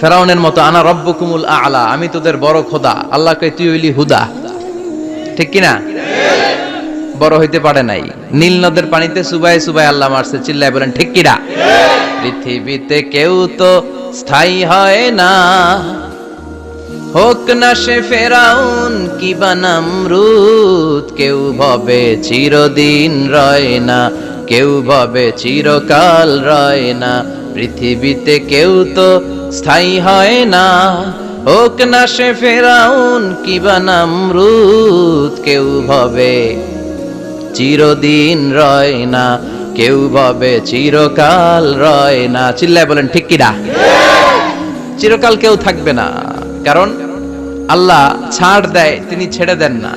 ফেরাউনের মতো আনা রব্বুকুমুল আ'লা, আমি তোদের বড় খোদা। আল্লাহ কয় তুই হইলি হুদা, ঠিক কিনা? বড় হইতে পারে নাই। নীল নদের পানিতে সুবাই সুবাই আল্লাহ মারছে, চিল্লায় বলেন ঠিক কিনা? পৃথিবীতে কেউ তো স্থায়ী হয় না, হোক না সে ফেরাউন কিবা নমরুদ। কেউ ভাবে চিরদিন রয় না, কেউ ভাবে চিরকাল রয় না। পৃথিবীতে কেউ তো স্থায়ী হয় না, হোক না সে ফেরাউন কিবা নমরুদ। কেউ ভাবে চিরদিন রয় না, কেউ ভাবে চিরকাল রয় না। চিল্লায় বলেন ঠিক কিনা? চিরকাল কেউ থাকবে না, কারণ আল্লাহ ছাড় দেয়, তিনি ছেড়ে দেন না।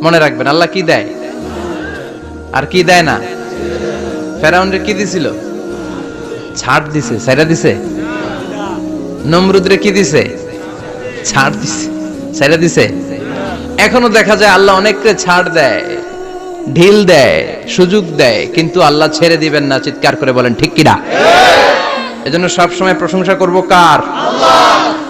মনে রাখবেন, আল্লাহ কি দেয় আর কি দেয় না। ফেরাউনরে কি দিছিল? ছাড় দিছে, ছাইরা দিছে। নমরুদরে কি দিছে? ছাড় দিছে, ছাইরা দিছে। এখনো দেখা যায় আল্লাহ অনেককে ছাড় দেয়, ঢিল দেয়, সুযোগ দেয়, কিন্তু আল্লাহ ছেড়ে দিবেন না। চিৎকার করে বলেন ঠিক কিনা? এজন্য সব সময় প্রশংসা করব কার? আল্লাহ।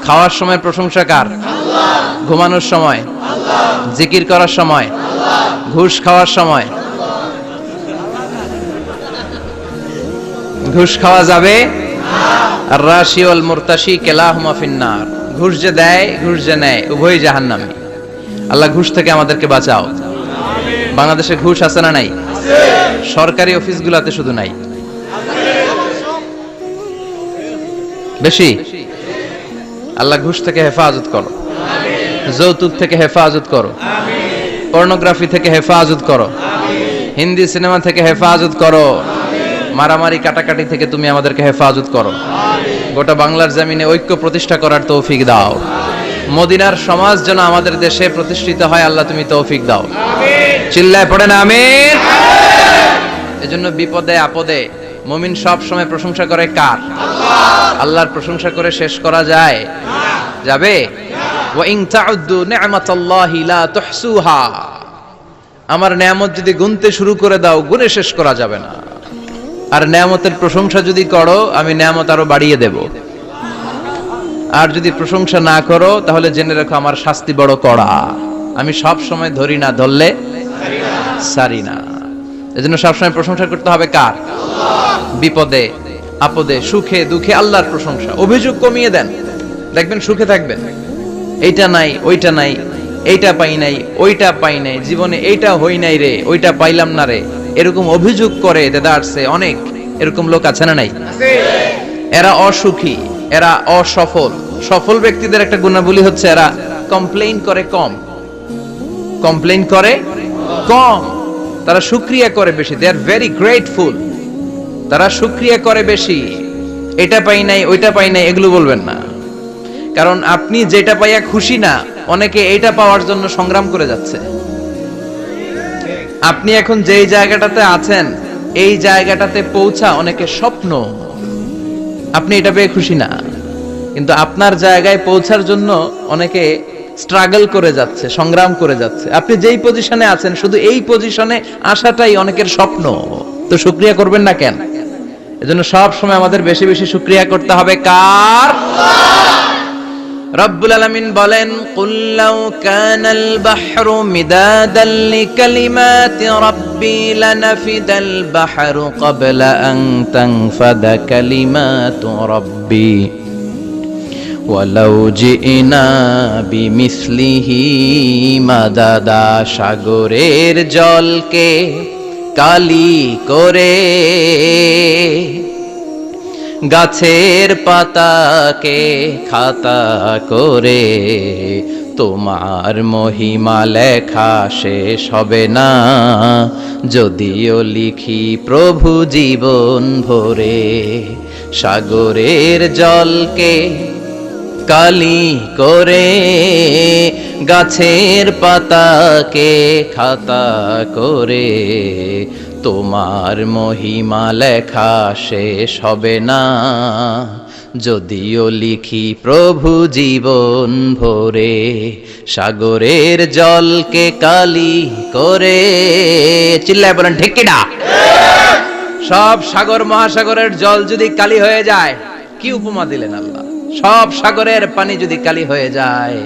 খাওয়ার সময় প্রশংসা কার? আল্লাহ। ঘুমানোর সময় আল্লাহ। জিকির করার সময় আল্লাহ। ঘুষ খাওয়ার সময় ঘুষ খাওয়া যাবে না। আর রাশি ওয়াল মুরতাশি কিলাহুমা ফিন্নার। ঘুষ যে দেয়, ঘুষ যে নেয়, উভয়ই জাহান্নামী। আল্লাহ ঘুষ থেকে আমাদেরকে বাঁচাও। আমিন। বাংলাদেশে ঘুষ আছে না নাই? আছে। সরকারি অফিসগুলোতে শুধু নাই, বেশি। আল্লাহ ঘুষ থেকে হেফাজত করো, যৌতুক থেকে হেফাজত করো, পর্নোগ্রাফি থেকে হেফাজত করো, হিন্দি সিনেমা থেকে হেফাজত করো, মারামারি কাটাকাটি থেকে তুমি আমাদেরকে হেফাজত করো। গোটা বাংলার জমিনে ঐক্য প্রতিষ্ঠা করার তৌফিক দাও। মদিনার সমাজ যেন আমাদের দেশে প্রতিষ্ঠিত হয়, আল্লাহ তুমি তৌফিক দাও। চিল্লায় পড়েন আমিন। এজন্য বিপদে আপদে মুমিন সব সময় প্রশংসা করে কার? আল্লাহ। আল্লাহর প্রশংসা করে শেষ করা যায়? যাবে? ওয়া ইন তাউদ্দু নি'মাতাল্লাহি লা তুহসুহা। আমার নিয়ামত যদি গুনতে শুরু করে দাও, গুনে শেষ করা যাবে না। আর নিয়ামতের প্রশংসা যদি করো, আমি নিয়ামত আরো বাড়িয়ে দেব। আর যদি প্রশংসা না করো, তাহলে জেনে রাখো আমার শাস্তি বড় কড়া। আমি সব সময় ধরি না, ধরলে সারি না। এজন্য সবসময় প্রশংসা করতে হবে কার? আল্লাহ। বিপদে আপদে সুখে দুঃখে আল্লাহর প্রশংসা। অভিযোগ কমিয়ে দেন, দেখবেন সুখে থাকবেন। এইটা নাই, ওইটা নাই, এইটা পাই নাই, ওইটা পাই নাই, জীবনে এইটা হই নাই রে, ওইটা পাইলাম না রে, এরকম অভিযোগ করে দেদারসে অনেক এরকম লোক আছে না নাই? আছে। এরা অসুখী, এরা অসফল। সফল ব্যক্তিদের একটা গুণাবলী হচ্ছে এরা কমপ্লেইন করে কম, কমপ্লেইন করে কম, তারা শুকরিয়া করে বেশি। দে আর ভেরি গ্রেটফুল। তারা শুকরিয়া করে বেশি। এটা পাই নাই, ওইটা পাই নাই, এগুলো বলবেন না। কারণ আপনি যেটা পাইয়া খুশি না, অনেকে এইটা পাওয়ার জন্য সংগ্রাম করে যাচ্ছে। আপনি এখন যেই জায়গাটাতে আছেন, এই জায়গাটাতে পৌঁছা অনেকে স্বপ্ন। আপনি এটা পেয়ে খুশি না, কিন্তু আপনার জায়গায় পৌঁছার জন্য অনেকে স্ট্রাগল করে যাচ্ছে, সংগ্রাম করে যাচ্ছে। আপনি যেই পজিশনে আছেন, শুধু এই পজিশনে আসাটাই অনেকের স্বপ্ন। তো শুকরিয়া করবেন না কেন? এজন্য সব সময় আমাদের বেশি বেশি শুকরিয়া করতে হবে কার? আল্লাহ। রব্বুল আলামিন বলেন, কুল লাউ কানাল বাহরু মিদাদান লিকালিমাতি রাব্বি লানাফিদাল বাহরু ক্বাবলা আন তানফাদা কালিমাতু রাব্বি ওয়ালাউ জিনা বিমিসলিহি মাদাদা। সাগরের জলকে কালি করে, গাছের পাতাকে খাতা করে, তোমার মহিমা লেখা শেষ হবে না, যদিও লিখি প্রভু জীবন ভরে। সাগরের জলকে কালি করে, গাছের পাতাকে খাতা করে, তোমার মহিমা লেখা শেষ হবে না, যদিও লিখি প্রভু জীবন ভরে। সাগরের জলকে কালি করে। চিল্লায় বলেন ঠিক কিনা? সব সাগর মহাসাগরের জল যদি কালি হয়ে যায়, কি উপমা দিলেন আল্লাহ। সব সাগরের পানি যদি কালি হয়ে যায়